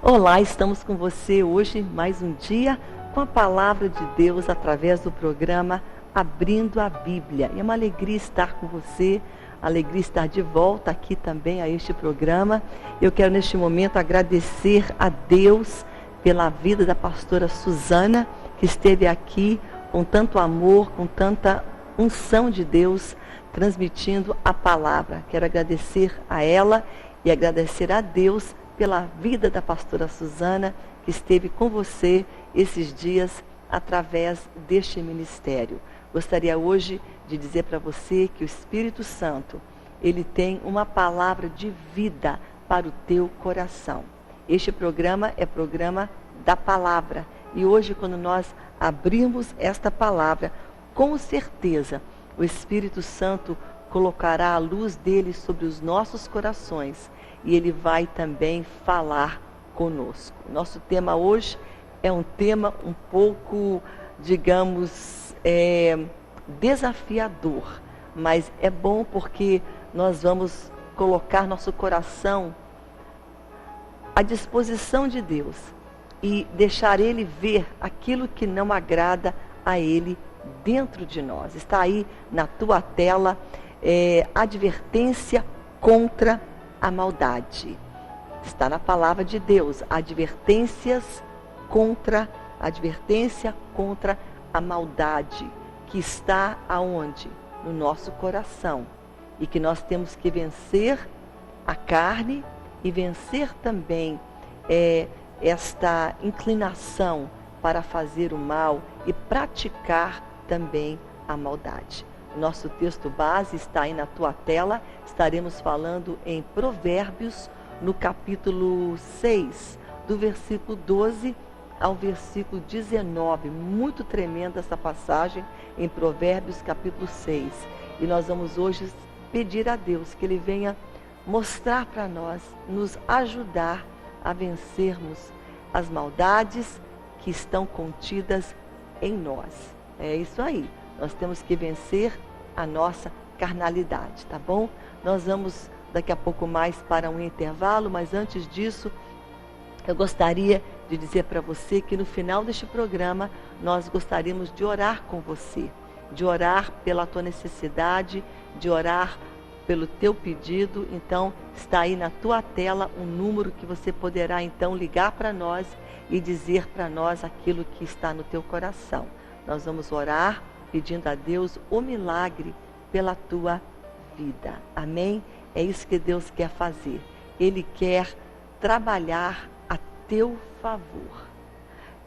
Olá, estamos com você hoje, mais um dia, com a palavra de Deus através do programa Abrindo a Bíblia. E é uma alegria estar com você, alegria estar de volta aqui também a este programa. Eu quero neste momento agradecer a Deus pela vida da pastora Suzana, que esteve aqui com tanto amor, com tanta unção de Deus, transmitindo a palavra. Quero agradecer a ela e agradecer a Deus pela vida da pastora Suzana, que esteve com você esses dias através deste ministério. Gostaria hoje de dizer para você que o Espírito Santo, ele tem uma palavra de vida para o teu coração. Este programa é programa da palavra. E hoje, quando nós abrimos esta palavra, com certeza o Espírito Santo colocará a luz dele sobre os nossos corações e ele vai também falar conosco. Nosso tema hoje é um tema um pouco, digamos, desafiador, mas é bom porque nós vamos colocar nosso coração à disposição de Deus e deixar Ele ver aquilo que não agrada a Ele dentro de nós. Está aí na tua tela, advertência contra a maldade. Está na palavra de Deus, advertência contra a maldade, que está aonde? No nosso coração. E que nós temos que vencer a carne e vencer também esta inclinação para fazer o mal e praticar também a maldade. Nosso texto base está aí na tua tela. Estaremos falando em Provérbios, no capítulo 6, do versículo 12 ao versículo 19. Muito tremenda essa passagem em Provérbios, capítulo 6. E nós vamos hoje pedir a Deus que Ele venha mostrar para nós, nos ajudar a vencermos as maldades que estão contidas em nós. É isso aí. Nós temos que vencer a nossa carnalidade, tá bom? Nós vamos daqui a pouco mais para um intervalo, mas antes disso, eu gostaria de dizer para você que no final deste programa, nós gostaríamos de orar com você, de orar pela tua necessidade, de orar pelo teu pedido. Então, está aí na tua tela um número que você poderá então ligar para nós e dizer para nós aquilo que está no teu coração. Nós vamos orar pedindo a Deus o milagre pela tua vida. Amém? É isso que Deus quer fazer. Ele quer trabalhar a teu favor.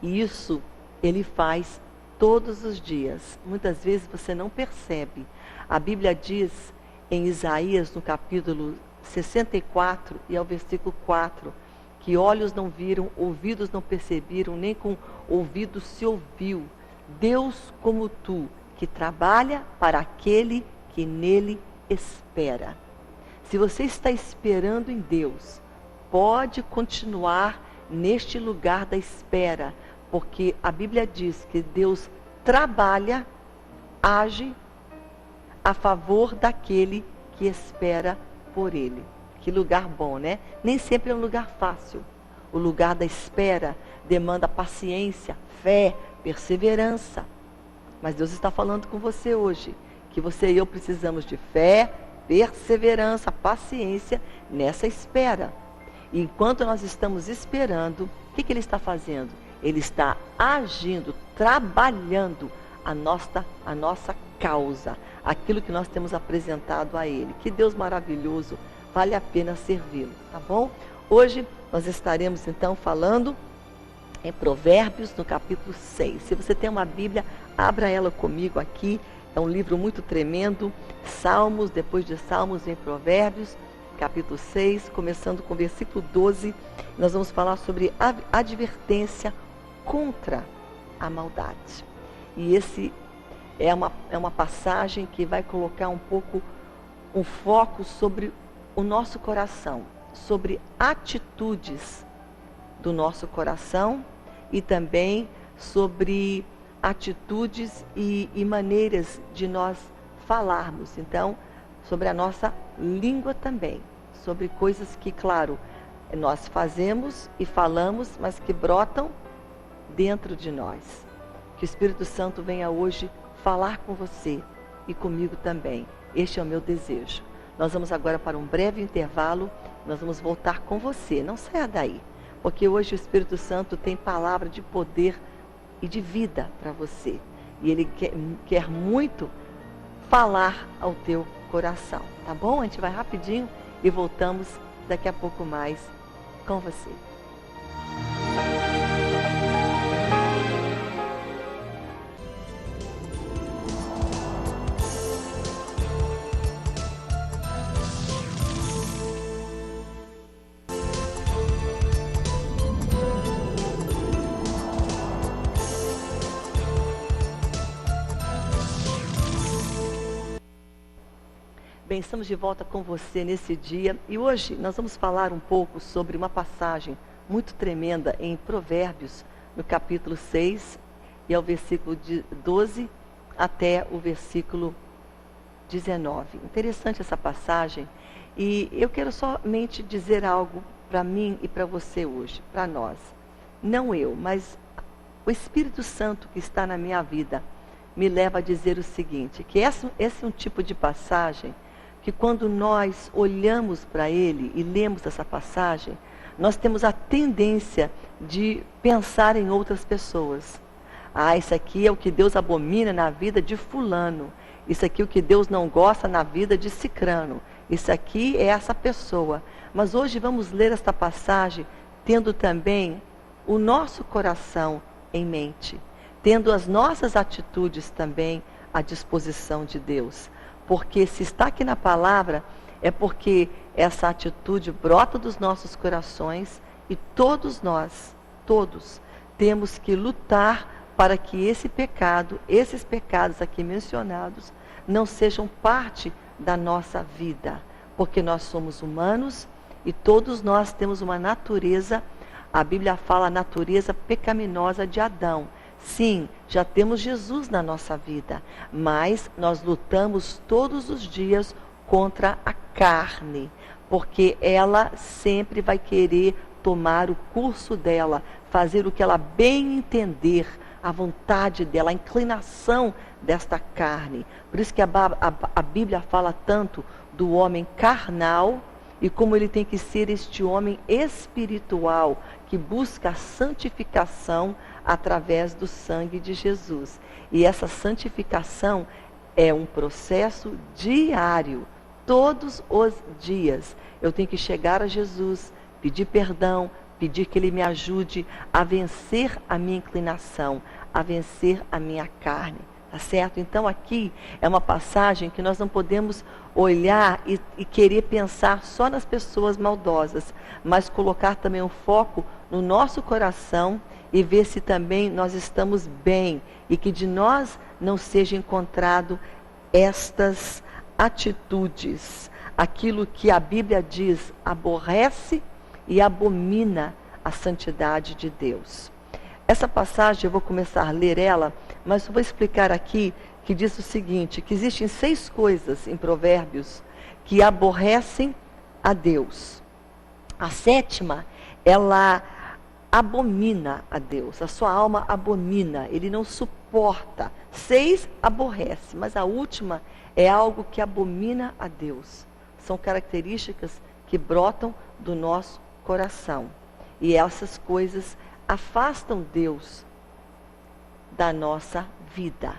E isso Ele faz todos os dias. Muitas vezes você não percebe. A Bíblia diz em Isaías, no capítulo 64 e ao versículo 4, que olhos não viram, ouvidos não perceberam, nem com ouvidos se ouviu. Deus como tu, que trabalha para aquele que nele espera. Se você está esperando em Deus, pode continuar neste lugar da espera, porque a Bíblia diz que Deus trabalha, age a favor daquele que espera por Ele. Que lugar bom, né? Nem sempre é um lugar fácil. O lugar da espera demanda paciência, fé, perseverança. Mas Deus está falando com você hoje, que você e eu precisamos de fé, perseverança, paciência nessa espera. E enquanto nós estamos esperando, o que Ele está fazendo? Ele está agindo, trabalhando a nossa causa, aquilo que nós temos apresentado a Ele. Que Deus maravilhoso, vale a pena servi-lo, tá bom? Hoje nós estaremos então falando em Provérbios, no capítulo 6. Se você tem uma Bíblia, abra ela comigo aqui. É um livro muito tremendo. Salmos, depois de Salmos vem Provérbios, capítulo 6, começando com o versículo 12. Nós vamos falar sobre a advertência contra a maldade. E esse é uma passagem que vai colocar um pouco um foco sobre o nosso coração, sobre atitudes do nosso coração e também sobre atitudes e maneiras de nós falarmos. Então, sobre a nossa língua também, sobre coisas que, claro, nós fazemos e falamos, mas que brotam dentro de nós. Que o Espírito Santo venha hoje falar com você e comigo também. Este é o meu desejo. Nós vamos agora para um breve intervalo, nós vamos voltar com você. Não saia daí, porque hoje o Espírito Santo tem palavra de poder e de vida para você. E Ele quer muito falar ao teu coração, tá bom? A gente vai rapidinho e voltamos daqui a pouco mais com você. Bem, estamos de volta com você nesse dia e hoje nós vamos falar um pouco sobre uma passagem muito tremenda em Provérbios, no capítulo 6, e ao versículo 12 até o versículo 19. Interessante essa passagem e eu quero somente dizer algo para mim e para você hoje, para nós. Não eu, mas o Espírito Santo que está na minha vida me leva a dizer o seguinte, que esse é um tipo de passagem que quando nós olhamos para ele e lemos essa passagem, nós temos a tendência de pensar em outras pessoas. Ah, isso aqui é o que Deus abomina na vida de fulano. Isso aqui é o que Deus não gosta na vida de cicrano. Isso aqui é essa pessoa. Mas hoje vamos ler esta passagem tendo também o nosso coração em mente. Tendo as nossas atitudes também à disposição de Deus. Porque se está aqui na palavra, é porque essa atitude brota dos nossos corações e todos nós, todos, temos que lutar para que esse pecado, esses pecados aqui mencionados, não sejam parte da nossa vida. Porque nós somos humanos e todos nós temos uma natureza, a Bíblia fala a natureza pecaminosa de Adão. Sim, já temos Jesus na nossa vida, mas nós lutamos todos os dias contra a carne, porque ela sempre vai querer tomar o curso dela, fazer o que ela bem entender, a vontade dela, a inclinação desta carne. Por isso que a Bíblia fala tanto do homem carnal e como ele tem que ser este homem espiritual, que busca a santificação através do sangue de Jesus. E essa santificação é um processo diário, todos os dias. Eu tenho que chegar a Jesus, pedir perdão, pedir que Ele me ajude a vencer a minha inclinação, a vencer a minha carne. Tá certo? Então aqui é uma passagem que nós não podemos olhar e querer pensar só nas pessoas maldosas, mas colocar também o foco no nosso coração e ver se também nós estamos bem e que de nós não seja encontrado estas atitudes, aquilo que a Bíblia diz, aborrece e abomina a santidade de Deus. Essa passagem, eu vou começar a ler ela, mas eu vou explicar aqui que diz o seguinte, que existem 6 coisas em Provérbios que aborrecem a Deus. A 7ª, ela abomina a Deus, a sua alma abomina, ele não suporta. 6 aborrece, mas a última é algo que abomina a Deus. São características que brotam do nosso coração. E essas coisas afastam Deus da nossa vida.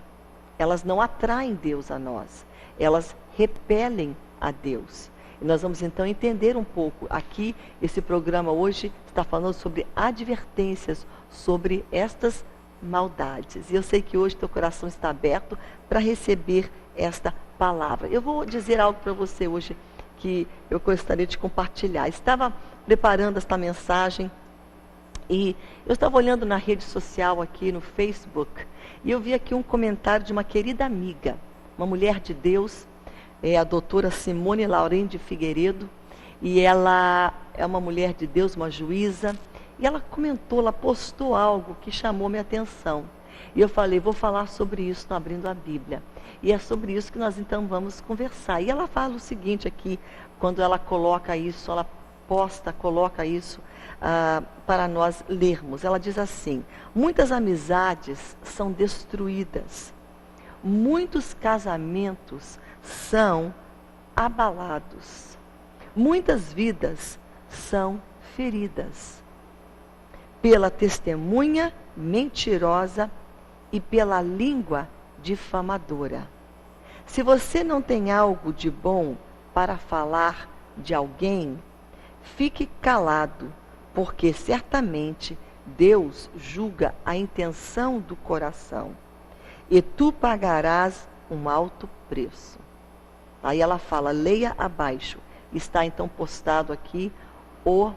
Elas não atraem Deus a nós, elas repelem a Deus. E nós vamos então entender um pouco. Aqui, esse programa hoje está falando sobre advertências, sobre estas maldades. E eu sei que hoje teu coração está aberto para receber esta palavra. Eu vou dizer algo para você hoje que eu gostaria de compartilhar. Estava preparando esta mensagem e eu estava olhando na rede social aqui no Facebook e eu vi aqui um comentário de uma querida amiga, uma mulher de Deus, a doutora Simone Laurém de Figueiredo, e ela é uma mulher de Deus, uma juíza, e ela comentou, ela postou algo que chamou minha atenção. E eu falei, vou falar sobre isso no Abrindo a Bíblia. E é sobre isso que nós então vamos conversar. E ela fala o seguinte aqui, quando ela coloca isso, ela proposta coloca isso para nós lermos. Ela diz assim: muitas amizades são destruídas, muitos casamentos são abalados, muitas vidas são feridas pela testemunha mentirosa e pela língua difamadora. Se você não tem algo de bom para falar de alguém, fique calado, porque certamente Deus julga a intenção do coração, e tu pagarás um alto preço. Aí ela fala, leia abaixo. Está então postado aqui o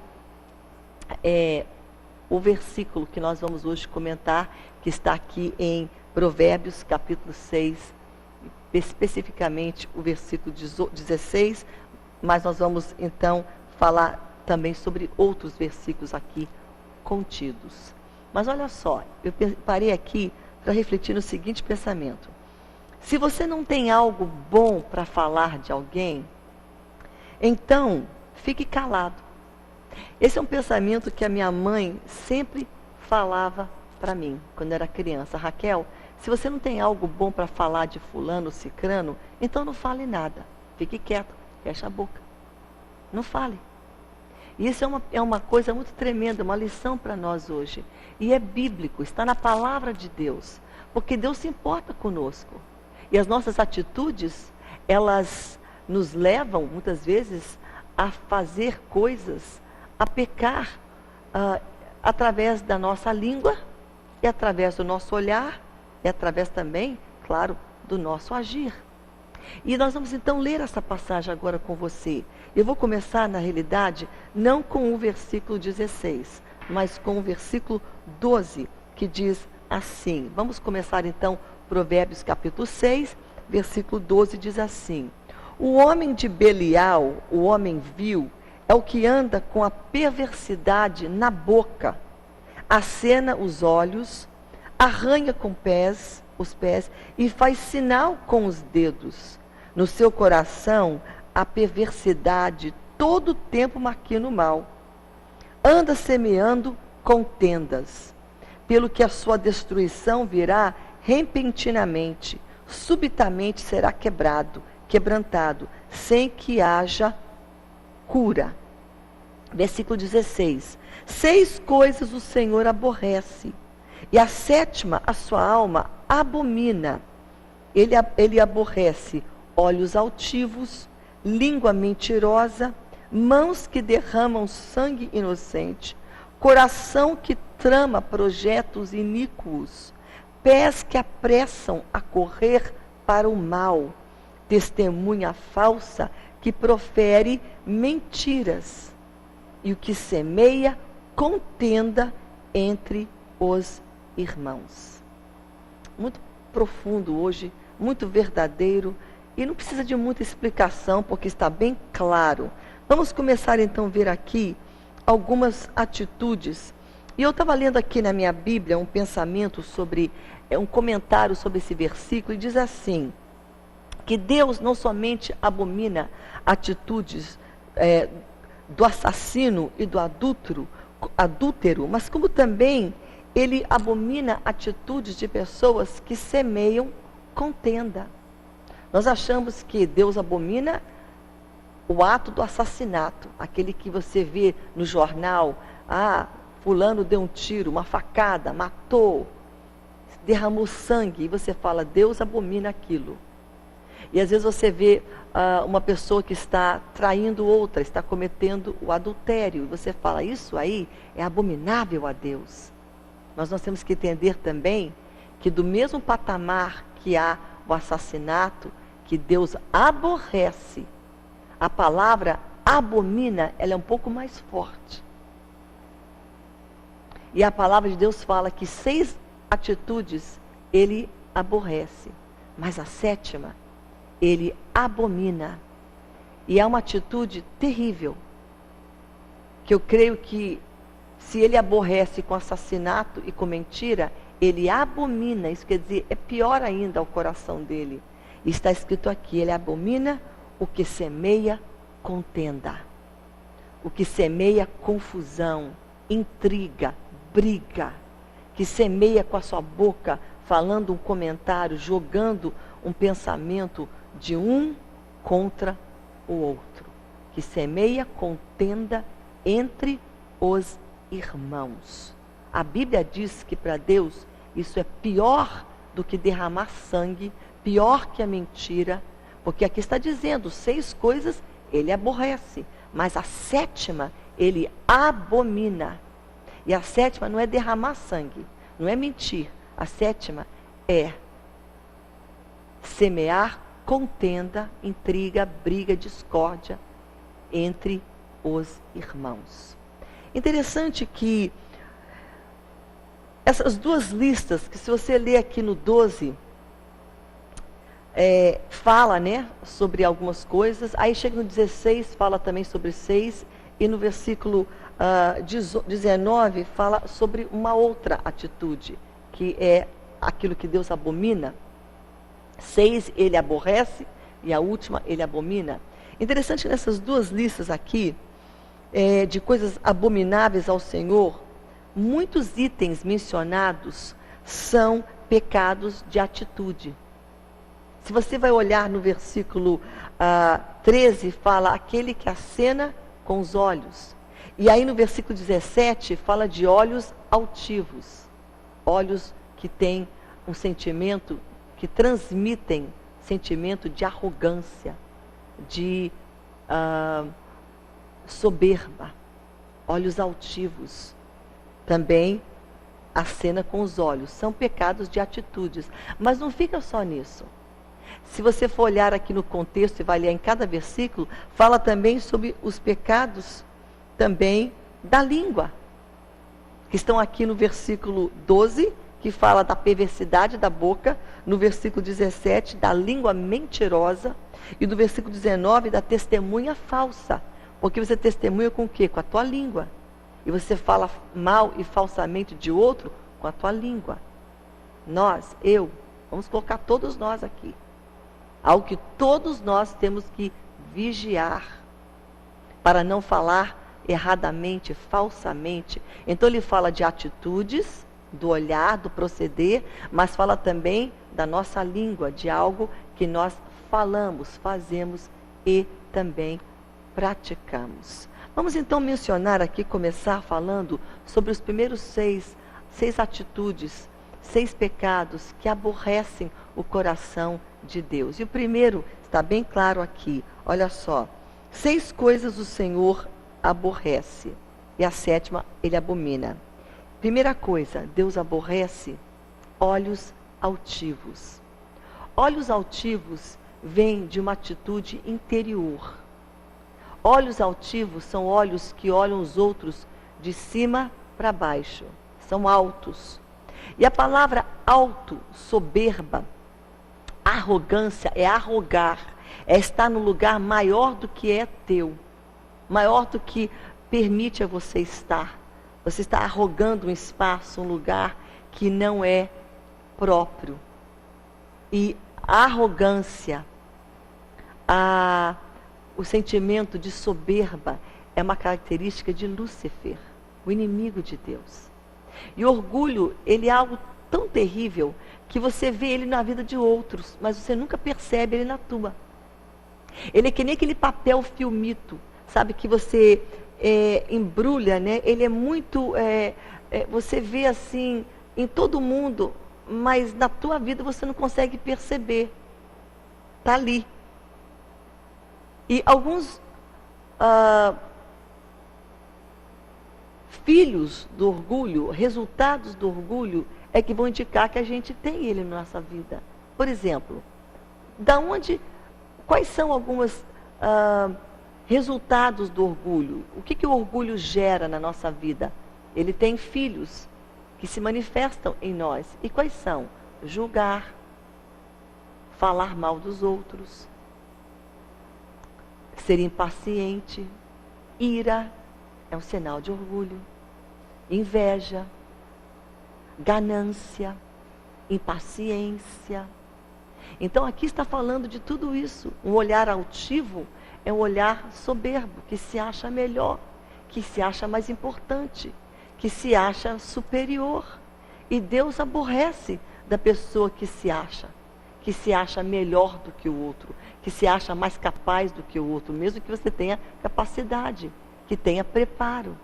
versículo que nós vamos hoje comentar, que está aqui em Provérbios capítulo 6, especificamente o versículo 16, mas nós vamos então falar também sobre outros versículos aqui contidos. Mas olha só, eu parei aqui para refletir no seguinte pensamento: se você não tem algo bom para falar de alguém, então fique calado. Esse é um pensamento que a minha mãe sempre falava para mim, quando eu era criança. Raquel, se você não tem algo bom para falar de fulano, cicrano, então não fale nada. Fique quieto, fecha a boca. Não fale. E isso é uma coisa muito tremenda, uma lição para nós hoje. E é bíblico, está na palavra de Deus. Porque Deus se importa conosco. E as nossas atitudes, elas nos levam, muitas vezes, a fazer coisas, a pecar através da nossa língua, e através do nosso olhar, e através também, claro, do nosso agir. E nós vamos então ler essa passagem agora com você. Eu vou começar, na realidade, não com o versículo 16, mas com o versículo 12, que diz assim. Vamos começar então, Provérbios capítulo 6, versículo 12, diz assim: o homem de Belial, o homem vil, é o que anda com a perversidade na boca, acena os olhos, arranha com os pés e faz sinal com os dedos. No seu coração, a perversidade todo o tempo maquina o mal. Anda semeando contendas, pelo que a sua destruição virá repentinamente, subitamente será quebrantado, sem que haja cura. Versículo 16. 6 coisas o Senhor aborrece, e a 7ª a sua alma abomina. Ele aborrece olhos altivos, língua mentirosa, mãos que derramam sangue inocente, coração que trama projetos iníquos, pés que apressam a correr para o mal, testemunha falsa que profere mentiras, e o que semeia contenda entre os irmãos. Muito profundo hoje, muito verdadeiro, e não precisa de muita explicação, porque está bem claro. Vamos começar então a ver aqui algumas atitudes. E eu estava lendo aqui na minha Bíblia um pensamento sobre, um comentário sobre esse versículo, e diz assim, que Deus não somente abomina atitudes do assassino e do adúltero, mas como também ele abomina atitudes de pessoas que semeiam contenda. Nós achamos que Deus abomina o ato do assassinato, aquele que você vê no jornal, fulano deu um tiro, uma facada, matou, derramou sangue, e você fala, Deus abomina aquilo. E às vezes você vê uma pessoa que está traindo outra, está cometendo o adultério, e você fala, isso aí é abominável a Deus. Nós temos que entender também que do mesmo patamar que há o assassinato, que Deus aborrece, a palavra abomina, ela é um pouco mais forte. E a palavra de Deus fala que 6 atitudes ele aborrece, mas a 7ª, ele abomina. E é uma atitude terrível, que eu creio que se ele aborrece com assassinato e com mentira, ele abomina, isso quer dizer, é pior ainda ao coração dele. E está escrito aqui, ele abomina o que semeia contenda. o que semeia confusão, intriga, briga, que semeia com a sua boca, falando um comentário, jogando um pensamento de um contra o outro, que semeia contenda entre os irmãos. A Bíblia diz que para Deus isso é pior do que derramar sangue, pior que a mentira, porque aqui está dizendo 6 coisas ele aborrece, mas a 7ª ele abomina. E a 7ª não é derramar sangue, não é mentir. A 7ª é semear contenda, intriga, briga, discórdia entre os irmãos. Interessante que essas 2 listas, que se você ler aqui no 12, fala, né, sobre algumas coisas, aí chega no 16, fala também sobre 6, e no versículo 19 fala sobre uma outra atitude, que é aquilo que Deus abomina. 6 ele aborrece, e a última ele abomina. Interessante que nessas 2 listas aqui, de coisas abomináveis ao Senhor, muitos itens mencionados são pecados de atitude. Se você vai olhar no versículo 13, fala aquele que acena com os olhos. E aí no versículo 17 fala de olhos altivos. Olhos que têm um sentimento, que transmitem sentimento de arrogância, de soberba. Olhos altivos. Também acena com os olhos. São pecados de atitudes. Mas não fica só nisso. Se você for olhar aqui no contexto e vai ler em cada versículo, fala também sobre os pecados também da língua, que estão aqui no versículo 12, que fala da perversidade da boca, no versículo 17, da língua mentirosa, e no versículo 19, da testemunha falsa. Porque você testemunha com o quê? Com a tua língua. E você fala mal e falsamente de outro com a tua língua. Nós, vamos colocar todos nós aqui. Algo que todos nós temos que vigiar para não falar erradamente, falsamente. Então ele fala de atitudes, do olhar, do proceder, mas fala também da nossa língua, de algo que nós falamos, fazemos e também praticamos. Vamos então mencionar aqui, começar falando sobre os primeiros 6 atitudes, 6 pecados que aborrecem o coração de Deus. E o primeiro está bem claro aqui, olha só, 6 coisas o Senhor aborrece, e a 7ª ele abomina. Primeira coisa, Deus aborrece olhos altivos. Olhos altivos vêm de uma atitude interior. Olhos altivos são olhos que olham os outros de cima para baixo, são altos. E a palavra alto, soberba, arrogância é arrogar, é estar no lugar maior do que é teu, maior do que permite a você estar. Você está arrogando um espaço, um lugar que não é próprio. E a arrogância, o sentimento de soberba é uma característica de Lúcifer, o inimigo de Deus. E o orgulho, ele é algo tão terrível que você vê ele na vida de outros, mas você nunca percebe ele na tua. Ele é que nem aquele papel filmito, sabe, que você embrulha, né? Ele é muito, você vê assim em todo mundo, mas na tua vida você não consegue perceber. Está ali. E alguns filhos do orgulho, resultados do orgulho, é que vão indicar que a gente tem ele na nossa vida. Por exemplo, quais são alguns resultados do orgulho? O que o orgulho gera na nossa vida? Ele tem filhos que se manifestam em nós. E quais são? Julgar, falar mal dos outros, ser impaciente, ira, é um sinal de orgulho, inveja, ganância, impaciência. Então aqui está falando de tudo isso. Um olhar altivo é um olhar soberbo, que se acha melhor que se acha mais importante, que se acha superior. E Deus aborrece da pessoa que se acha melhor do que o outro, que se acha mais capaz do que o outro, mesmo que você tenha capacidade, que tenha preparo.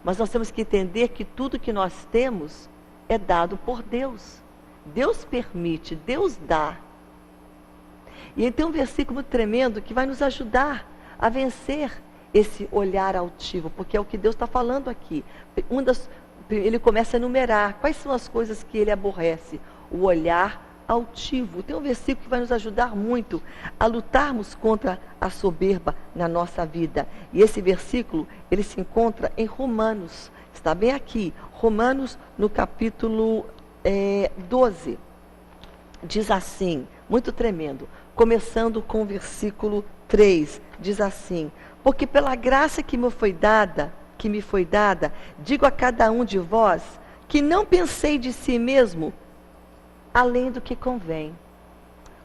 Mas nós temos que entender que tudo que nós temos é dado por Deus. Deus permite, Deus dá. E aí tem um versículo tremendo que vai nos ajudar a vencer esse olhar altivo, porque é o que Deus está falando aqui. Ele começa a enumerar quais são as coisas que ele aborrece. O olhar altivo. Tem um versículo que vai nos ajudar muito a lutarmos contra a soberba na nossa vida. E esse versículo, ele se encontra em Romanos. Está bem aqui. Romanos, no capítulo 12. Diz assim, muito tremendo. Começando com o versículo 3. Diz assim: porque pela graça que me foi dada, digo a cada um de vós, que não pensei de si mesmo além do que convém.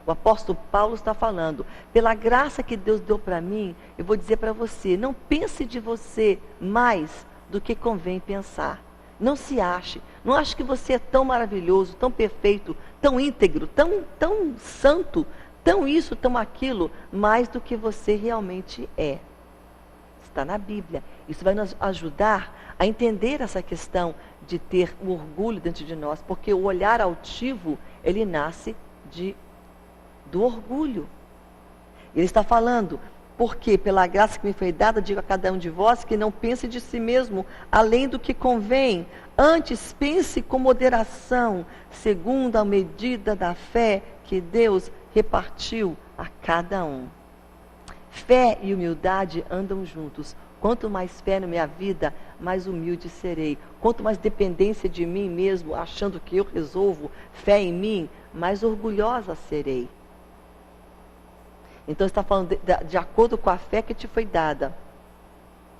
O apóstolo Paulo está falando, pela graça que Deus deu para mim, eu vou dizer para você, não pense de você mais do que convém pensar. Não se ache, não ache que você é tão maravilhoso, tão perfeito, tão íntegro, tão santo, tão isso, tão aquilo, mais do que você realmente é. Está na Bíblia. Isso vai nos ajudar a entender essa questão de ter o orgulho dentro de nós, porque o olhar altivo, ele nasce do orgulho. Ele está falando, porque pela graça que me foi dada, digo a cada um de vós, que não pense de si mesmo além do que convém, antes pense com moderação, segundo a medida da fé que Deus repartiu a cada um. Fé e humildade andam juntos. Quanto mais fé na minha vida, mais humilde serei. Quanto mais dependência de mim mesmo, achando que eu resolvo, fé em mim, mais orgulhosa serei. Então está falando de acordo com a fé que te foi dada.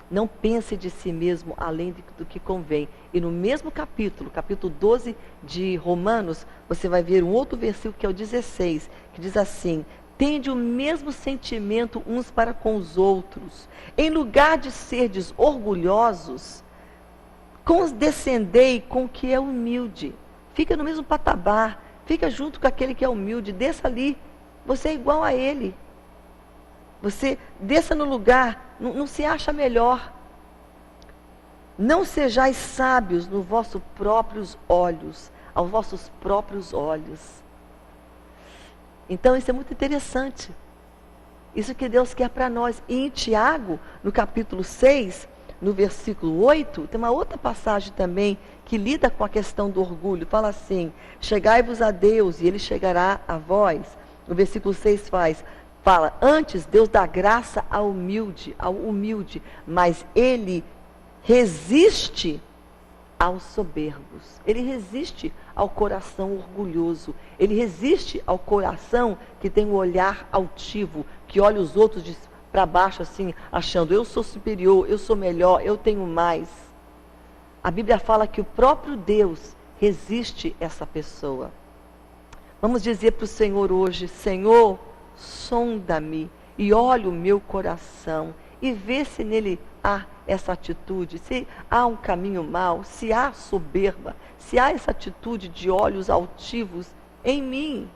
Não pense de si mesmo além do que convém. E no mesmo capítulo 12 de Romanos, você vai ver um outro versículo que é o 16, que diz assim: tende o mesmo sentimento uns para com os outros. Em lugar de serdes orgulhosos, condescendei com o que é humilde. Fica no mesmo patamar, fica junto com aquele que é humilde, desça ali, você é igual a ele. Você desça no lugar, não se acha melhor. Não sejais sábios nos vossos próprios olhos, aos vossos próprios olhos. Então isso é muito interessante. Isso que Deus quer para nós. E em Tiago, no capítulo 6, no versículo 8, tem uma outra passagem também que lida com a questão do orgulho. Fala assim: chegai-vos a Deus e Ele chegará a vós. O versículo 6 fala, antes Deus dá graça ao humilde, mas Ele resiste aos soberbos. Ele resiste ao coração orgulhoso. Ele resiste ao coração que tem um olhar altivo, que olha os outros para baixo assim, achando eu sou superior, eu sou melhor, eu tenho mais. A Bíblia fala que o próprio Deus resiste essa pessoa. Vamos dizer para o Senhor hoje: Senhor, sonda-me e olha o meu coração e vê se nele há essa atitude, se há um caminho mau, se há soberba, se há essa atitude de olhos altivos em mim,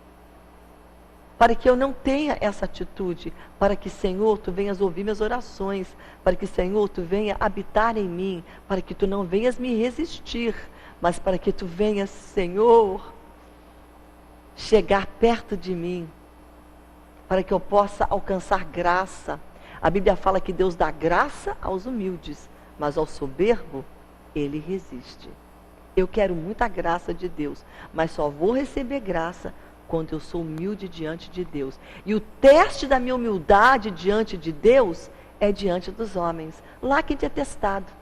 para que eu não tenha essa atitude, para que, Senhor, Tu venhas ouvir minhas orações, para que, Senhor, Tu venha habitar em mim, para que Tu não venhas me resistir, mas para que Tu venhas, Senhor, chegar perto de mim, para que eu possa alcançar graça. A Bíblia fala que Deus dá graça aos humildes, mas ao soberbo, Ele resiste. Eu quero muita graça de Deus, mas só vou receber graça quando eu sou humilde diante de Deus. E o teste da minha humildade diante de Deus é diante dos homens. Lá que é testado.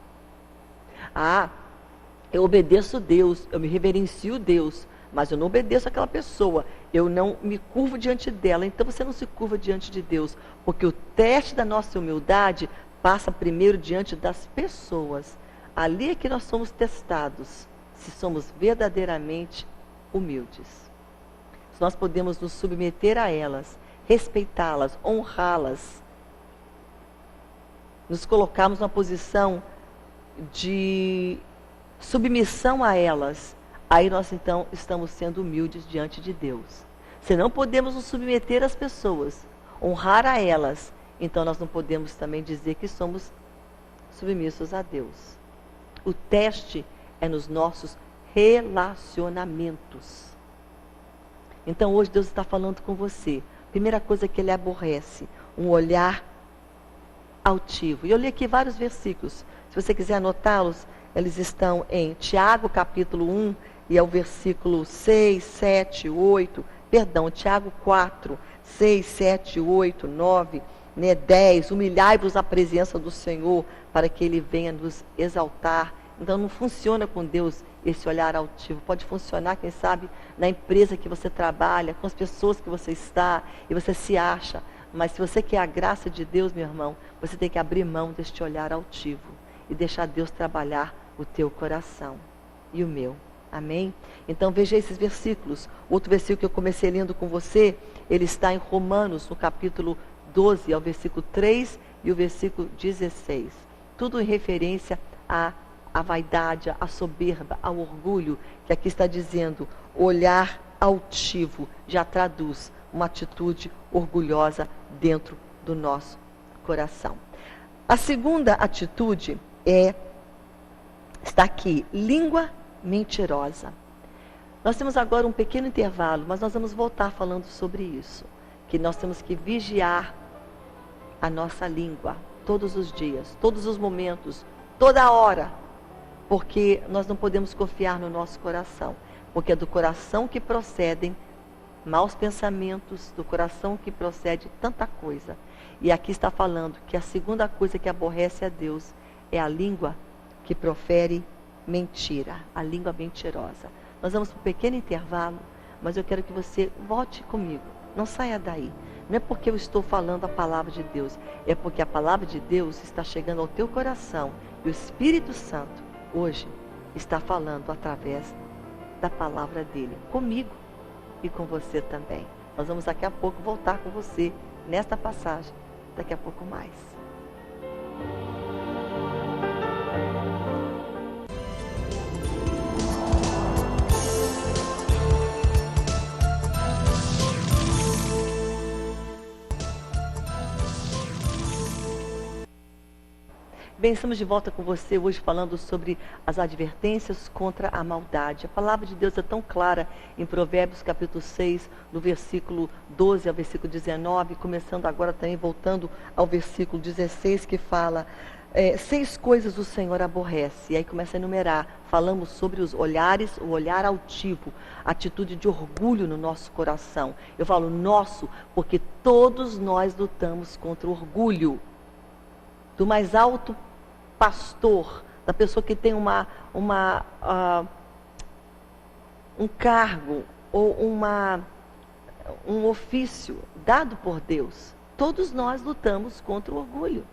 Eu obedeço Deus, eu me reverencio Deus, mas eu não obedeço aquela pessoa, eu não me curvo diante dela. Então você não se curva diante de Deus, porque o teste da nossa humildade passa primeiro diante das pessoas. Ali é que nós somos testados, se somos verdadeiramente humildes. Se nós podemos nos submeter a elas, respeitá-las, honrá-las, nos colocarmos numa posição de submissão a elas, aí nós então estamos sendo humildes diante de Deus. Se não podemos nos submeter às pessoas, honrar a elas, então nós não podemos também dizer que somos submissos a Deus. O teste é nos nossos relacionamentos. Então hoje Deus está falando com você. Primeira coisa que Ele aborrece, um olhar altivo. E eu li aqui vários versículos. Se você quiser anotá-los, eles estão em Tiago capítulo 1, e é o versículo 6, 7, 8, Tiago 4, 6, 7, 8, 9, 10, humilhai-vos à presença do Senhor, para que Ele venha nos exaltar. Então não funciona com Deus esse olhar altivo. Pode funcionar, quem sabe, na empresa que você trabalha, com as pessoas que você está, e você se acha. Mas se você quer a graça de Deus, meu irmão, você tem que abrir mão deste olhar altivo e deixar Deus trabalhar o teu coração e o meu. Amém? Então veja esses versículos. Outro versículo que eu comecei lendo com você, ele está em Romanos, no capítulo 12, ao versículo 3 e o versículo 16. Tudo em referência à vaidade, à soberba, ao orgulho, que aqui está dizendo, olhar altivo, já traduz uma atitude orgulhosa dentro do nosso coração. A segunda atitude está aqui, língua mentirosa. Nós temos agora um pequeno intervalo, mas nós vamos voltar falando sobre isso, que nós temos que vigiar a nossa língua todos os dias, todos os momentos, toda hora, porque nós não podemos confiar no nosso coração, porque é do coração que procedem maus pensamentos, do coração que procede tanta coisa. E aqui está falando que a segunda coisa que aborrece a Deus é a língua que profere mentira, a língua mentirosa. Nós vamos para um pequeno intervalo, mas eu quero que você volte comigo, não saia daí. Não é porque eu estou falando a palavra de Deus, é porque a palavra de Deus está chegando ao teu coração e o Espírito Santo hoje está falando através da palavra dele, comigo e com você também. Nós vamos daqui a pouco voltar com você nesta passagem, daqui a pouco mais. Bem, estamos de volta com você hoje falando sobre as advertências contra a maldade. A palavra de Deus é tão clara em Provérbios capítulo 6, do versículo 12 ao versículo 19, começando agora também, voltando ao versículo 16, que fala, 6 coisas o Senhor aborrece. E aí começa a enumerar, falamos sobre os olhares, o olhar altivo, a atitude de orgulho no nosso coração. Eu falo nosso, porque todos nós lutamos contra o orgulho. Do mais alto pastor, da pessoa que tem um cargo ou um ofício dado por Deus. Todos nós lutamos contra o orgulho.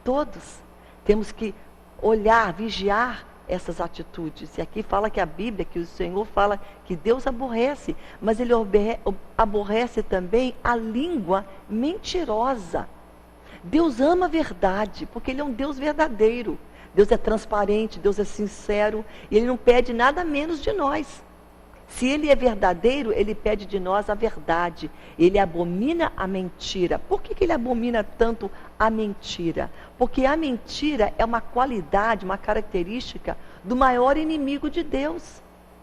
Todos. Temos que olhar, vigiar essas atitudes. E aqui fala que a Bíblia, que o Senhor fala que Deus aborrece, mas Ele aborrece também a língua mentirosa. Deus ama a verdade, porque Ele é um Deus verdadeiro. Deus é transparente, Deus é sincero, e Ele não pede nada menos de nós. Se Ele é verdadeiro, Ele pede de nós a verdade. Ele abomina a mentira. Por que Ele abomina tanto a mentira? Porque a mentira é uma qualidade, uma característica do maior inimigo de Deus,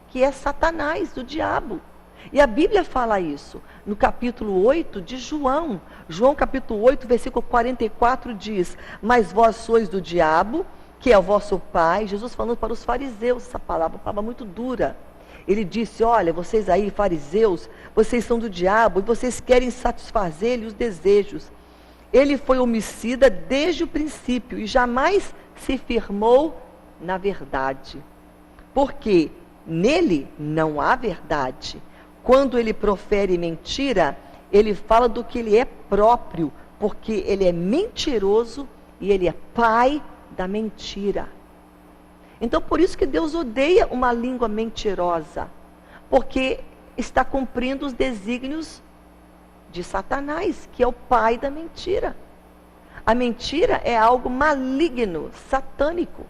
que é Satanás, o diabo. E a Bíblia fala isso, no capítulo 8 de João. João capítulo 8, versículo 44 diz, mas vós sois do diabo, que é o vosso pai. Jesus falando para os fariseus, essa palavra, uma palavra muito dura. Ele disse, olha, vocês aí, fariseus, vocês são do diabo e vocês querem satisfazer-lhe os desejos. Ele foi homicida desde o princípio e jamais se firmou na verdade. Porque nele não há verdade. Quando ele profere mentira, ele fala do que ele é próprio, porque ele é mentiroso e ele é pai da mentira. Então, por isso que Deus odeia uma língua mentirosa, porque está cumprindo os desígnios de Satanás, que é o pai da mentira. A mentira é algo maligno, satânico.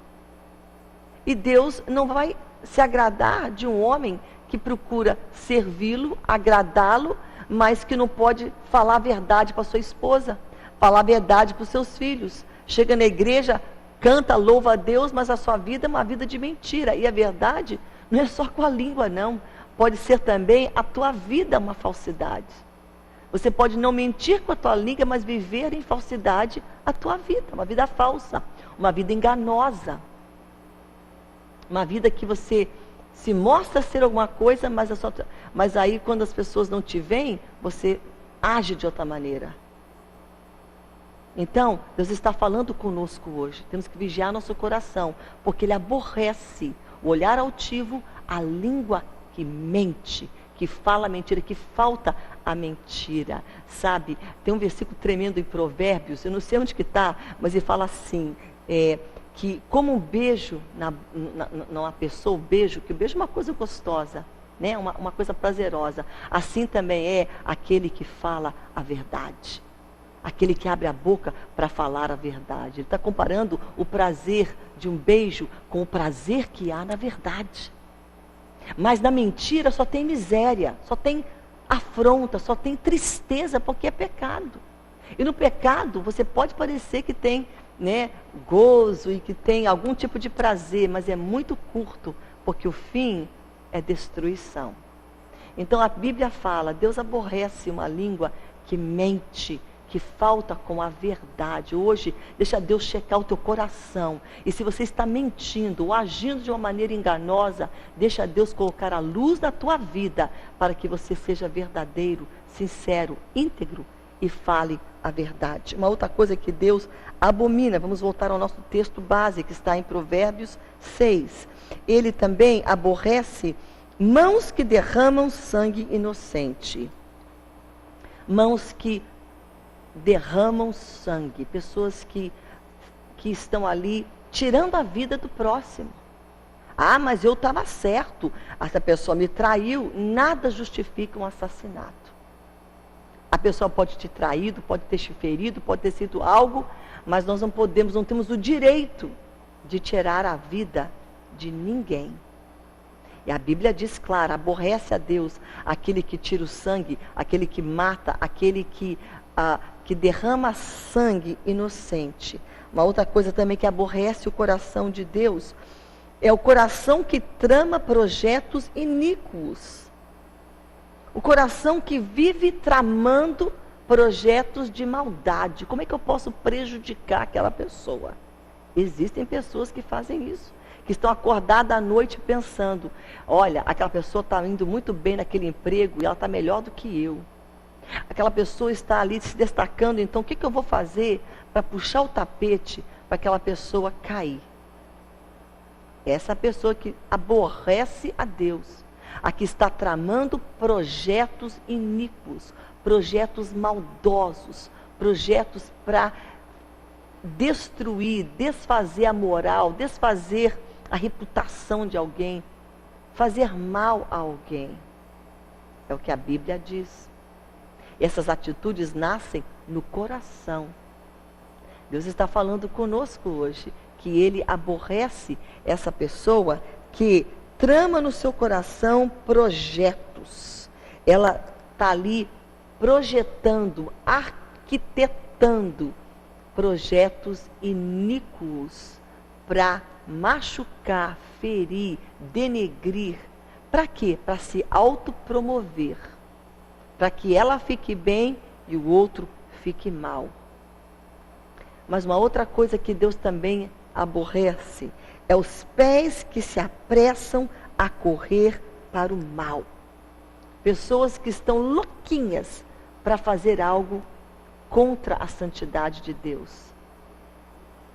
E Deus não vai se agradar de um homem que procura servi-lo, agradá-lo, mas que não pode falar a verdade para sua esposa, falar a verdade para os seus filhos. Chega na igreja, canta, louva a Deus, mas a sua vida é uma vida de mentira. E a verdade não é só com a língua, não. Pode ser também a tua vida uma falsidade. Você pode não mentir com a tua língua, mas viver em falsidade a tua vida. Uma vida falsa, uma vida enganosa. Uma vida que você se mostra ser alguma coisa, mas aí quando as pessoas não te veem, você age de outra maneira. Então, Deus está falando conosco hoje. Temos que vigiar nosso coração, porque Ele aborrece o olhar altivo, a língua que mente, que fala mentira, que falta a mentira, sabe? Tem um versículo tremendo em Provérbios, eu não sei onde que está, mas ele fala assim, que como um beijo numa pessoa, que o beijo é uma coisa gostosa, né? uma coisa prazerosa, assim também é aquele que fala a verdade, aquele que abre a boca para falar a verdade. Ele está comparando o prazer de um beijo com o prazer que há na verdade. Mas na mentira só tem miséria, só tem afronta, só tem tristeza, porque é pecado. E no pecado você pode parecer que tem, né, gozo e que tem algum tipo de prazer, mas é muito curto, porque o fim é destruição. Então a Bíblia fala, Deus aborrece uma língua que mente, que falta com a verdade. Hoje, deixa Deus checar o teu coração. E se você está mentindo ou agindo de uma maneira enganosa, deixa Deus colocar a luz na tua vida, para que você seja verdadeiro, sincero, íntegro e fale a verdade. Uma outra coisa que Deus abomina, vamos voltar ao nosso texto base, que está em Provérbios 6. Ele também aborrece mãos que derramam sangue inocente. Mãos que derramam sangue, pessoas que estão ali tirando a vida do próximo. Ah, mas eu estava certo, essa pessoa me traiu, nada justifica um assassinato. A pessoa pode ter traído, pode ter te ferido, pode ter sido algo, mas nós não temos o direito de tirar a vida de ninguém. E a Bíblia diz, claro, aborrece a Deus aquele que tira o sangue, aquele que mata, aquele que derrama sangue inocente. Uma outra coisa também que aborrece o coração de Deus é o coração que trama projetos iníquos. O coração que vive tramando projetos de maldade. Como é que eu posso prejudicar aquela pessoa? Existem pessoas que fazem isso, que estão acordadas à noite pensando, olha, aquela pessoa está indo muito bem naquele emprego e ela está melhor do que eu. Aquela pessoa está ali se destacando, então o que eu vou fazer para puxar o tapete para aquela pessoa cair? Essa pessoa que aborrece a Deus, a que está tramando projetos iníquos, projetos maldosos, projetos para destruir, desfazer a moral, desfazer a reputação de alguém, fazer mal a alguém. É o que a Bíblia diz. Essas atitudes nascem no coração. Deus está falando conosco hoje, que Ele aborrece essa pessoa que trama no seu coração projetos. Ela está ali projetando, arquitetando projetos iníquos para machucar, ferir, denegrir. Para quê? Para se autopromover. Para que ela fique bem e o outro fique mal. Mas uma outra coisa que Deus também aborrece é os pés que se apressam a correr para o mal. Pessoas que estão louquinhas para fazer algo contra a santidade de Deus.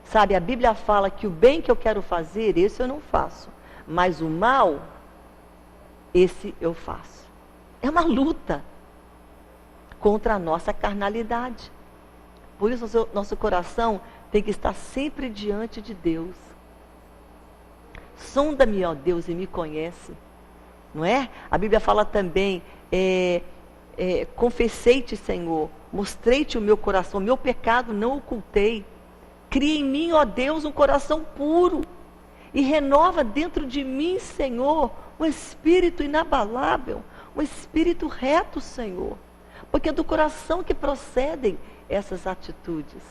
Sabe, a Bíblia fala que o bem que eu quero fazer, esse eu não faço. Mas o mal, esse eu faço. É uma luta contra a nossa carnalidade. Por isso, nosso coração tem que estar sempre diante de Deus. Sonda-me, ó Deus, e me conhece. Não é? A Bíblia fala também, confessei-te, Senhor, mostrei-te o meu coração, meu pecado não ocultei. Cria em mim, ó Deus, um coração puro e renova dentro de mim, Senhor, um espírito inabalável, um espírito reto, Senhor. Porque é do coração que procedem essas atitudes.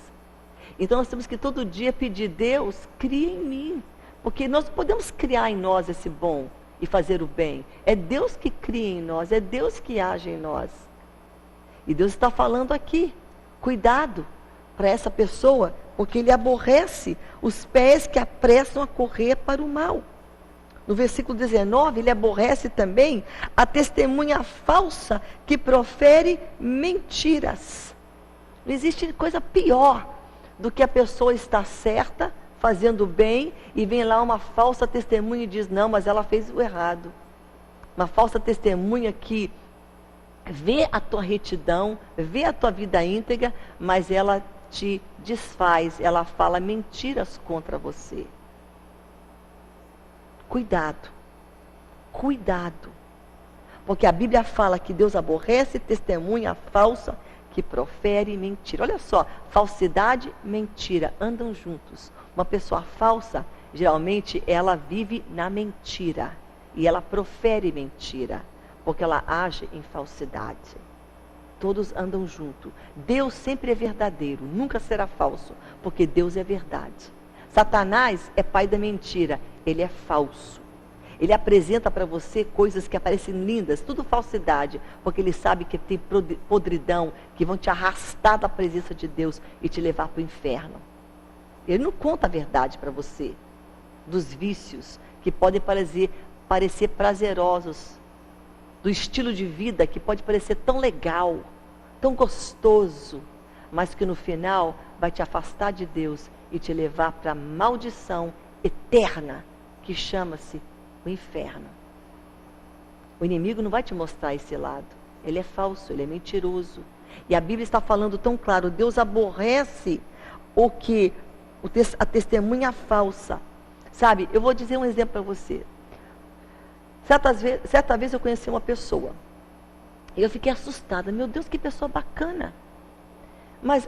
Então nós temos que todo dia pedir, Deus, cria em mim. Porque nós não podemos criar em nós esse bom e fazer o bem. É Deus que cria em nós, é Deus que age em nós. E Deus está falando aqui, cuidado para essa pessoa, porque Ele aborrece os pés que apressam a correr para o mal. No versículo 19, Ele aborrece também a testemunha falsa que profere mentiras. Não existe coisa pior do que a pessoa estar certa, fazendo bem, e vem lá uma falsa testemunha e diz, não, mas ela fez o errado. Uma falsa testemunha que vê a tua retidão, vê a tua vida íntegra, mas ela te desfaz, ela fala mentiras contra você. Cuidado, cuidado. Porque a Bíblia fala que Deus aborrece testemunha falsa que profere mentira. Olha só, falsidade, mentira, andam juntos. Uma pessoa falsa, geralmente, ela vive na mentira. E ela profere mentira, porque ela age em falsidade. Todos andam juntos. Deus sempre é verdadeiro, nunca será falso, porque Deus é verdade. Satanás é pai da mentira, ele é falso. Ele apresenta para você coisas que parecem lindas, tudo falsidade, porque ele sabe que tem podridão, que vão te arrastar da presença de Deus e te levar para o inferno. Ele não conta a verdade para você, dos vícios que podem parecer prazerosos, do estilo de vida que pode parecer tão legal, tão gostoso, mas que no final vai te afastar de Deus e te levar para a maldição eterna, que chama-se o inferno. O inimigo não vai te mostrar esse lado. Ele é falso, ele é mentiroso. E a Bíblia está falando tão claro, Deus aborrece a testemunha falsa. Sabe, eu vou dizer um exemplo para você. Certa vez eu conheci uma pessoa. E eu fiquei assustada. Meu Deus, que pessoa bacana. Mas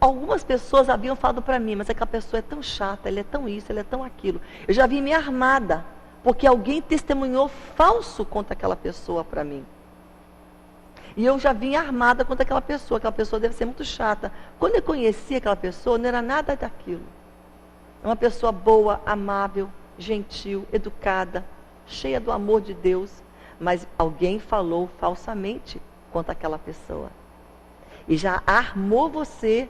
algumas pessoas haviam falado para mim, mas aquela pessoa é tão chata, ela é tão isso, ela é tão aquilo. Eu já vi me armada, porque alguém testemunhou falso contra aquela pessoa para mim. E eu já vim armada contra aquela pessoa deve ser muito chata. Quando eu conheci aquela pessoa, não era nada daquilo. É uma pessoa boa, amável, gentil, educada, cheia do amor de Deus, mas alguém falou falsamente contra aquela pessoa. E já armou você,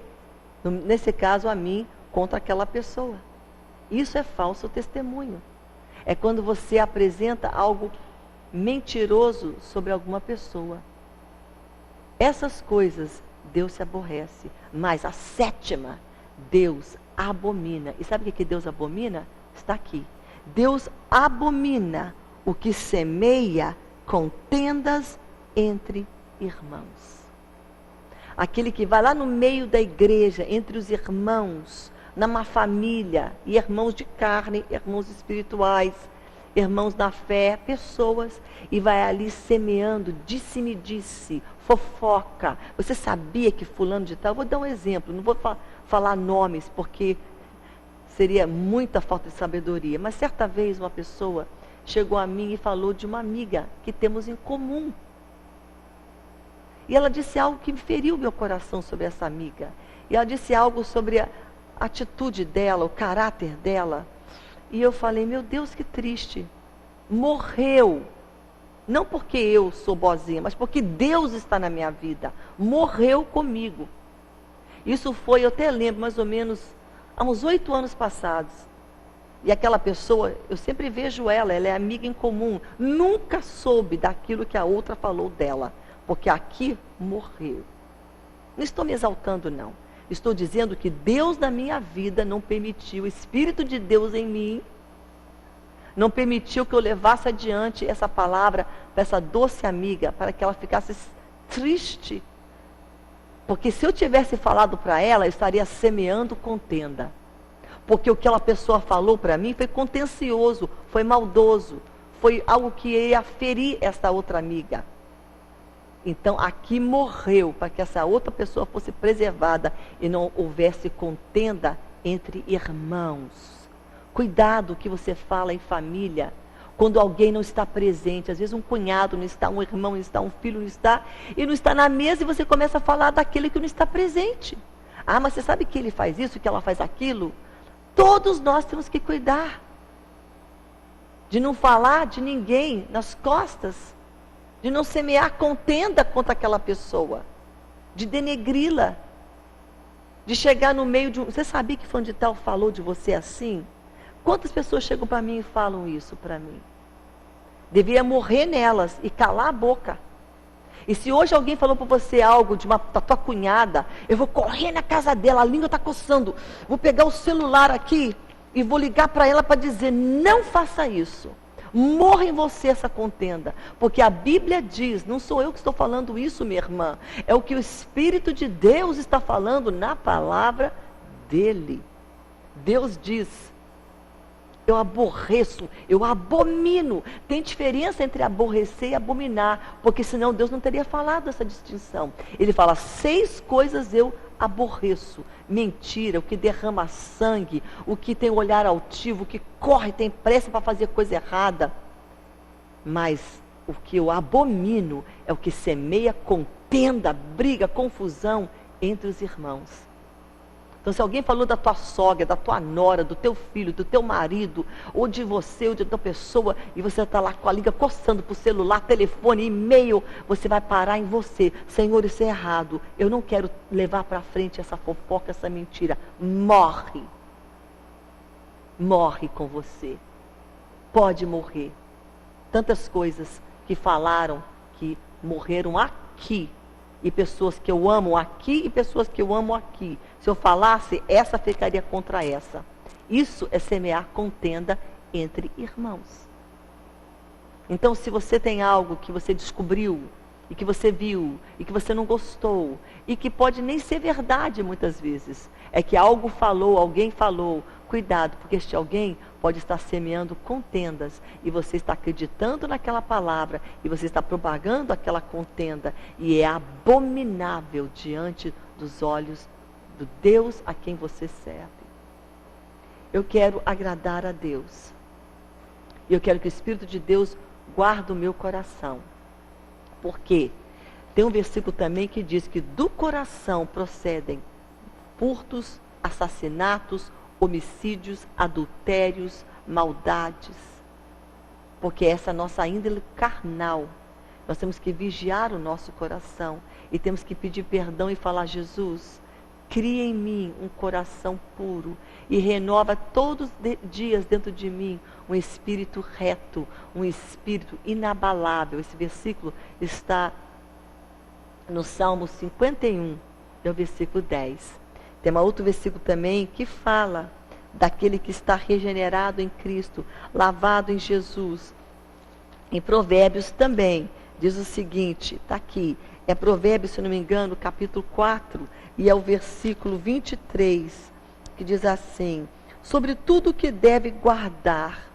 nesse caso a mim, contra aquela pessoa. Isso é falso testemunho. É quando você apresenta algo mentiroso sobre alguma pessoa. Essas coisas Deus se aborrece. Mas a sétima, Deus abomina. E sabe o que Deus abomina? Está aqui. Deus abomina o que semeia contendas entre irmãos. Aquele que vai lá no meio da igreja, entre os irmãos, numa família, e irmãos de carne, irmãos espirituais, irmãos na fé, pessoas, e vai ali semeando, disse-me-disse, fofoca. Você sabia que fulano de tal? Eu vou dar um exemplo, não vou falar nomes, porque seria muita falta de sabedoria. Mas certa vez uma pessoa chegou a mim e falou de uma amiga que temos em comum. E ela disse algo que me feriu meu coração sobre essa amiga. E ela disse algo sobre a atitude dela, o caráter dela. E eu falei, meu Deus, que triste. Morreu. Não porque eu sou boazinha, mas porque Deus está na minha vida. Morreu comigo. Isso foi, eu até lembro, mais ou menos, há uns 8 anos passados. E aquela pessoa, eu sempre vejo ela é amiga em comum. Nunca soube daquilo que a outra falou dela. Porque aqui morreu. Não estou me exaltando, não. Estou dizendo que Deus na minha vida não permitiu, o Espírito de Deus em mim, não permitiu que eu levasse adiante essa palavra para essa doce amiga, para que ela ficasse triste. Porque se eu tivesse falado para ela, eu estaria semeando contenda. Porque o que aquela pessoa falou para mim foi contencioso, foi maldoso, foi algo que ia ferir essa outra amiga. Então aqui morreu para que essa outra pessoa fosse preservada e não houvesse contenda entre irmãos. Cuidado o que você fala em família, quando alguém não está presente. Às vezes um cunhado não está, um irmão não está, um filho não está, e não está na mesa e você começa a falar daquele que não está presente. Ah, mas você sabe que ele faz isso, que ela faz aquilo? Todos nós temos que cuidar de não falar de ninguém nas costas, de não semear contenda contra aquela pessoa, de denegri-la, de chegar no meio de um... Você sabia que fulano de tal falou de você assim? Quantas pessoas chegam para mim e falam isso para mim? Deveria morrer nelas e calar a boca. E se hoje alguém falou para você algo da tua cunhada, eu vou correr na casa dela, a língua está coçando, vou pegar o celular aqui e vou ligar para ela para dizer, não faça isso. Morra em você essa contenda, porque a Bíblia diz, não sou eu que estou falando isso, minha irmã, é o que o Espírito de Deus está falando na palavra dele. Deus diz, eu aborreço, eu abomino. Tem diferença entre aborrecer e abominar, porque senão Deus não teria falado essa distinção. Ele fala, 6 coisas eu aborreço. Mentira, o que derrama sangue, o que tem olhar altivo, o que corre, tem pressa para fazer coisa errada. Mas o que eu abomino é o que semeia contenda, briga, confusão entre os irmãos. Então, se alguém falou da tua sogra, da tua nora, do teu filho, do teu marido, ou de você, ou de outra pessoa, e você está lá com a língua coçando para o celular, telefone, e-mail, você vai parar em você. Senhor, isso é errado. Eu não quero levar para frente essa fofoca, essa mentira. Morre. Morre com você. Pode morrer. Tantas coisas que falaram que morreram aqui. E pessoas que eu amo aqui e pessoas que eu amo aqui. Se eu falasse, essa ficaria contra essa. Isso é semear contenda entre irmãos. Então, se você tem algo que você descobriu, e que você viu, e que você não gostou, e que pode nem ser verdade muitas vezes, é que algo falou, alguém falou, cuidado, porque este alguém pode estar semeando contendas, e você está acreditando naquela palavra, e você está propagando aquela contenda, e é abominável diante dos olhos do Deus a quem você serve. Eu quero agradar a Deus. E eu quero que o Espírito de Deus guarde o meu coração. Porque tem um versículo também que diz que do coração procedem furtos, assassinatos, homicídios, adultérios, maldades. Porque essa é a nossa índole carnal. Nós temos que vigiar o nosso coração. E temos que pedir perdão e falar, Jesus, cria em mim um coração puro e renova todos os dias dentro de mim um espírito reto, um espírito inabalável. Esse versículo está no Salmo 51, é o versículo 10. Tem um outro versículo também que fala daquele que está regenerado em Cristo, lavado em Jesus. Em Provérbios também diz o seguinte, está aqui, é Provérbios, se não me engano, capítulo 4, e é o versículo 23, que diz assim, sobre tudo que deve guardar,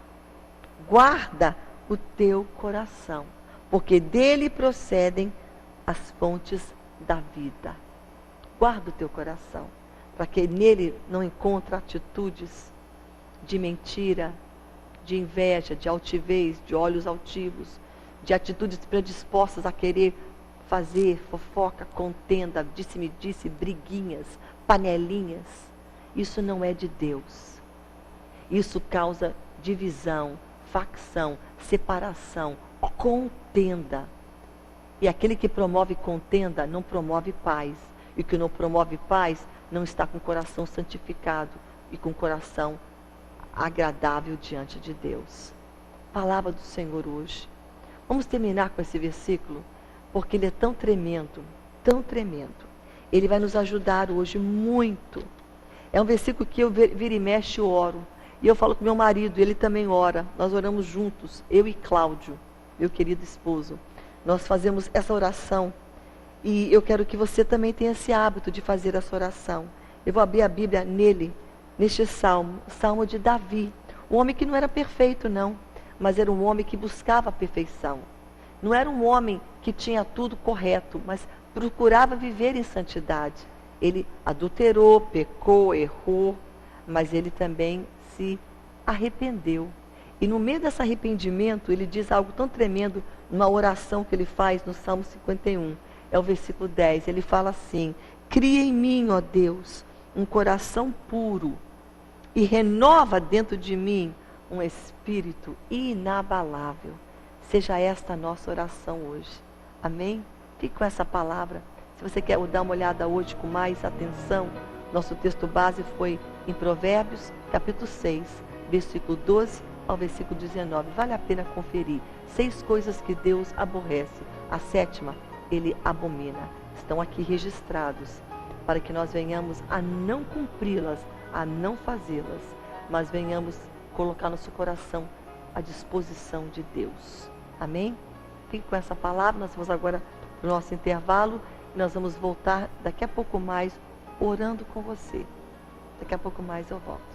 guarda o teu coração, porque dele procedem as fontes da vida. Guarda o teu coração, para que nele não encontre atitudes de mentira, de inveja, de altivez, de olhos altivos, de atitudes predispostas a querer fazer fofoca, contenda, disse-me-disse, briguinhas, panelinhas. Isso não é de Deus. Isso causa divisão, facção, separação, contenda. E aquele que promove contenda não promove paz. E o que não promove paz não está com o coração santificado e com o coração agradável diante de Deus. Palavra do Senhor hoje. Vamos terminar com esse versículo, porque ele é tão tremendo, tão tremendo. Ele vai nos ajudar hoje muito. É um versículo que eu vira e mexe e oro. E eu falo com meu marido, ele também ora. Nós oramos juntos, eu e Cláudio, meu querido esposo. Nós fazemos essa oração. E eu quero que você também tenha esse hábito de fazer essa oração. Eu vou abrir a Bíblia nele, neste salmo, salmo de Davi. Um homem que não era perfeito, não, mas era um homem que buscava a perfeição. Não era um homem que tinha tudo correto, mas procurava viver em santidade. Ele adulterou, pecou, errou, mas ele também se arrependeu. E no meio desse arrependimento, ele diz algo tão tremendo numa oração que ele faz no Salmo 51. É o versículo 10. Ele fala assim: cria em mim, ó Deus, um coração puro e renova dentro de mim um espírito inabalável. Seja esta a nossa oração hoje. Amém? Fique com essa palavra. Se você quer dar uma olhada hoje com mais atenção, nosso texto base foi em Provérbios, capítulo 6, versículo 12 ao versículo 19. Vale a pena conferir. 6 coisas que Deus aborrece. A 7ª, Ele abomina. Estão aqui registrados para que nós venhamos a não cumpri-las, a não fazê-las, mas venhamos colocar nosso coração à disposição de Deus. Amém? Fique com essa palavra. Nós vamos agora para o nosso intervalo e nós vamos voltar daqui a pouco mais orando com você. Daqui a pouco mais eu volto.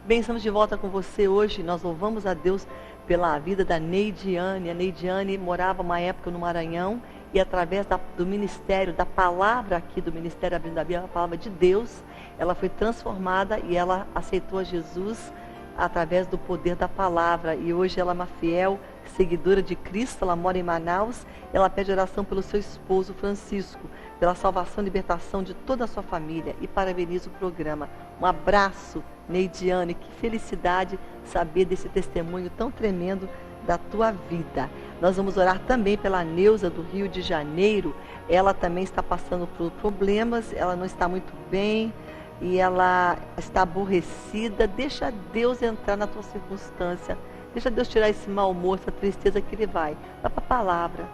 Bem, estamos de volta com você hoje. Nós louvamos a Deus pela vida da Neidiane. A Neidiane morava uma época no Maranhão e através do ministério, da palavra aqui do Ministério Abrindo a Bíblia, a palavra de Deus, ela foi transformada e ela aceitou a Jesus através do poder da palavra. E hoje ela é uma fiel seguidora de Cristo, ela mora em Manaus. Ela pede oração pelo seu esposo Francisco, pela salvação e libertação de toda a sua família, e parabeniza o programa. Um abraço, Neidiane, que felicidade saber desse testemunho tão tremendo da tua vida. Nós vamos orar também pela Neuza do Rio de Janeiro. Ela também está passando por problemas, ela não está muito bem e ela está aborrecida. Deixa Deus entrar na tua circunstância, deixa Deus tirar esse mau humor, essa tristeza que Ele vai para a palavra.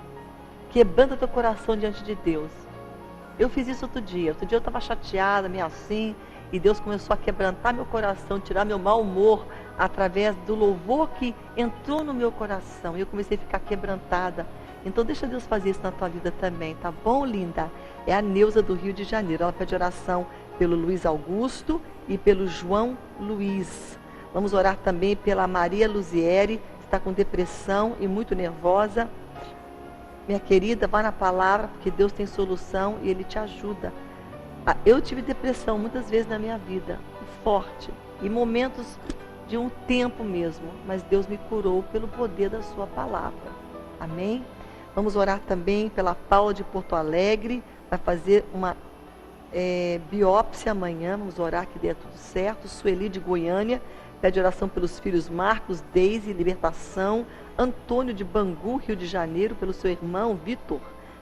Quebranta teu coração diante de Deus. Eu fiz isso outro dia eu estava chateada, meio assim, e Deus começou a quebrantar meu coração, tirar meu mau humor, através do louvor que entrou no meu coração, e eu comecei a ficar quebrantada. Então deixa Deus fazer isso na tua vida também, tá bom, linda? É a Neuza do Rio de Janeiro, ela pede oração pelo Luiz Augusto e pelo João Luiz. Vamos orar também pela Maria Luzieri, que está com depressão e muito nervosa. Minha querida, vá na palavra, porque Deus tem solução e Ele te ajuda. Eu tive depressão muitas vezes na minha vida, forte, e momentos de um tempo mesmo, mas Deus me curou pelo poder da sua palavra. Amém? Vamos orar também pela Paula de Porto Alegre, vai fazer uma biópsia amanhã, vamos orar que dê tudo certo. Sueli de Goiânia, pede oração pelos filhos Marcos, Deise, libertação. Antônio de Bangu, Rio de Janeiro, pelo seu irmão Vitor,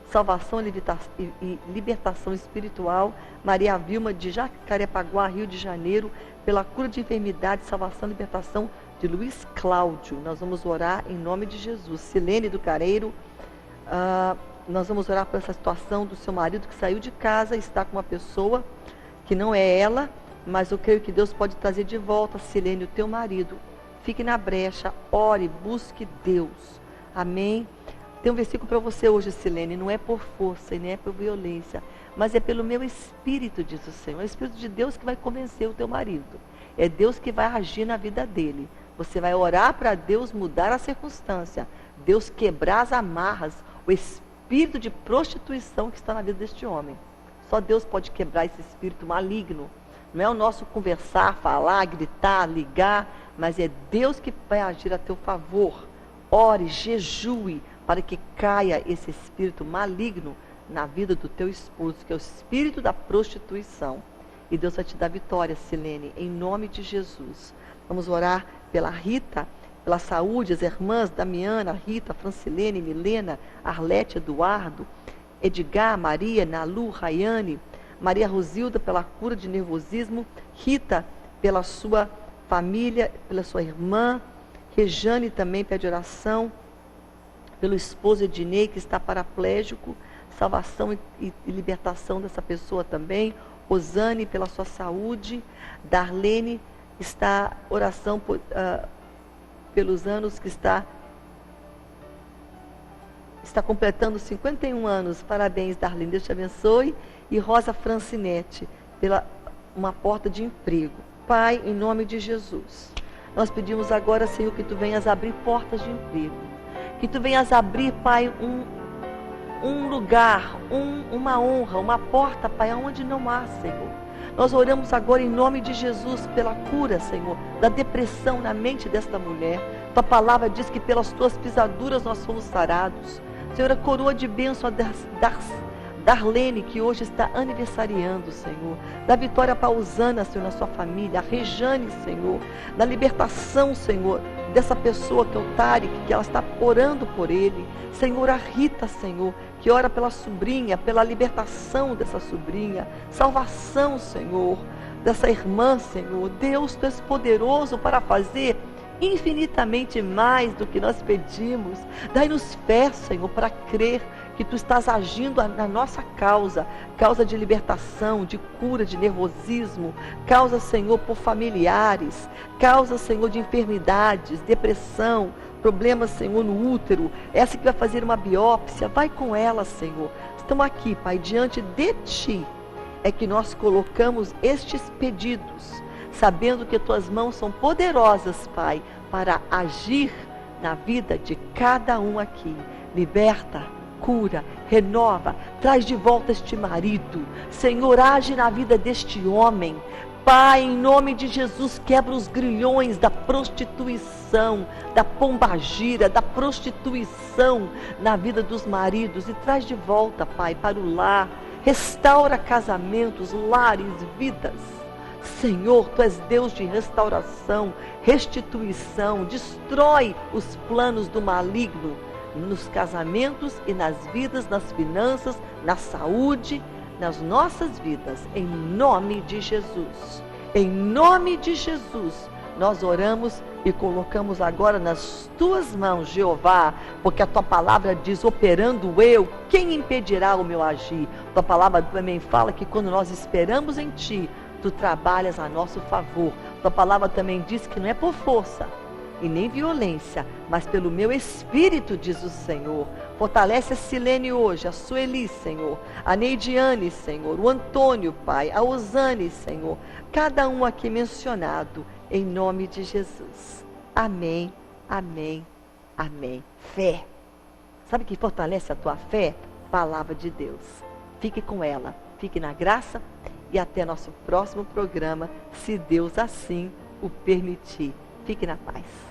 salvação e libertação espiritual. Maria Vilma de Jacarepaguá, Rio de Janeiro, pela cura de enfermidade, salvação e libertação de Luiz Cláudio. Nós vamos orar em nome de Jesus. Silene do Careiro, nós vamos orar por essa situação do seu marido que saiu de casa e está com uma pessoa que não é ela, mas eu creio que Deus pode trazer de volta, Silene, o teu marido. Fique na brecha, ore, busque Deus. Amém? Tem um versículo para você hoje, Silene. Não é por força e nem é por violência, mas é pelo meu espírito, diz o Senhor. É o Espírito de Deus que vai convencer o teu marido. É Deus que vai agir na vida dele. Você vai orar para Deus mudar a circunstância. Deus quebrar as amarras, o espírito de prostituição que está na vida deste homem. Só Deus pode quebrar esse espírito maligno. Não é o nosso conversar, falar, gritar, ligar, mas é Deus que vai agir a teu favor. Ore, jejue, para que caia esse espírito maligno na vida do teu esposo, que é o espírito da prostituição. E Deus vai te dar vitória, Silene, em nome de Jesus. Vamos orar pela Rita, pela saúde, as irmãs Damiana, Rita, Francilene, Milena, Arlete, Eduardo, Edgar, Maria, Nalu, Rayane, Maria Rosilda pela cura de nervosismo, Rita pela sua família, pela sua irmã, Rejane também pede oração, pelo esposo Ednei que está paraplégico, salvação e libertação dessa pessoa também, Rosane pela sua saúde, Darlene está oração pelos anos que está completando 51 anos. Parabéns, Darlene, Deus te abençoe. E Rosa Francinete, pela uma porta de emprego. Pai, em nome de Jesus, nós pedimos agora, Senhor, que Tu venhas abrir portas de emprego. Que Tu venhas abrir, Pai, um lugar, uma honra, uma porta, Pai, onde não há, Senhor. Nós oramos agora em nome de Jesus pela cura, Senhor, da depressão na mente desta mulher. Tua palavra diz que pelas Tuas pisaduras nós fomos sarados. Senhor, a coroa de bênção a Darlene, que hoje está aniversariando, Senhor. Da Vitória Pausana, Senhor, na sua família. A Rejane, Senhor. Da libertação, Senhor, dessa pessoa que é o Tarek, que ela está orando por ele. Senhor, a Rita, Senhor, que ora pela sobrinha, pela libertação dessa sobrinha. Salvação, Senhor, dessa irmã, Senhor. Deus, Tu és poderoso para fazer infinitamente mais do que nós pedimos. Dai-nos fé, Senhor, para crer que Tu estás agindo na nossa causa de libertação, de cura, de nervosismo, causa, Senhor, por familiares, causa, Senhor, de enfermidades, depressão, problemas, Senhor, no útero, essa que vai fazer uma biópsia, vai com ela, Senhor. Estamos aqui, Pai, diante de Ti, é que nós colocamos estes pedidos, sabendo que Tuas mãos são poderosas, Pai, para agir na vida de cada um aqui. Liberta, cura, renova, traz de volta este marido. Senhor, age na vida deste homem. Pai, em nome de Jesus, quebra os grilhões da prostituição, da pombagira, da prostituição na vida dos maridos e traz de volta, Pai, para o lar. Restaura casamentos, lares, vidas. Senhor, Tu és Deus de restauração, restituição, destrói os planos do maligno nos casamentos e nas vidas, nas finanças, na saúde, nas nossas vidas, em nome de Jesus. Em nome de Jesus, nós oramos e colocamos agora nas Tuas mãos, Jeová, porque a Tua palavra diz, operando eu, quem impedirá o meu agir? Tua palavra também fala que quando nós esperamos em Ti, Tu trabalhas a nosso favor. Tua palavra também diz que não é por força e nem violência, mas pelo meu Espírito, diz o Senhor. Fortalece a Silene hoje, a Sueli, Senhor, a Neidiane, Senhor, o Antônio, Pai, a Osane, Senhor, cada um aqui mencionado, em nome de Jesus. Amém, amém, amém. Fé. Sabe o que fortalece a tua fé? Palavra de Deus. Fique com ela, fique na graça e até nosso próximo programa, se Deus assim o permitir. Fique na paz.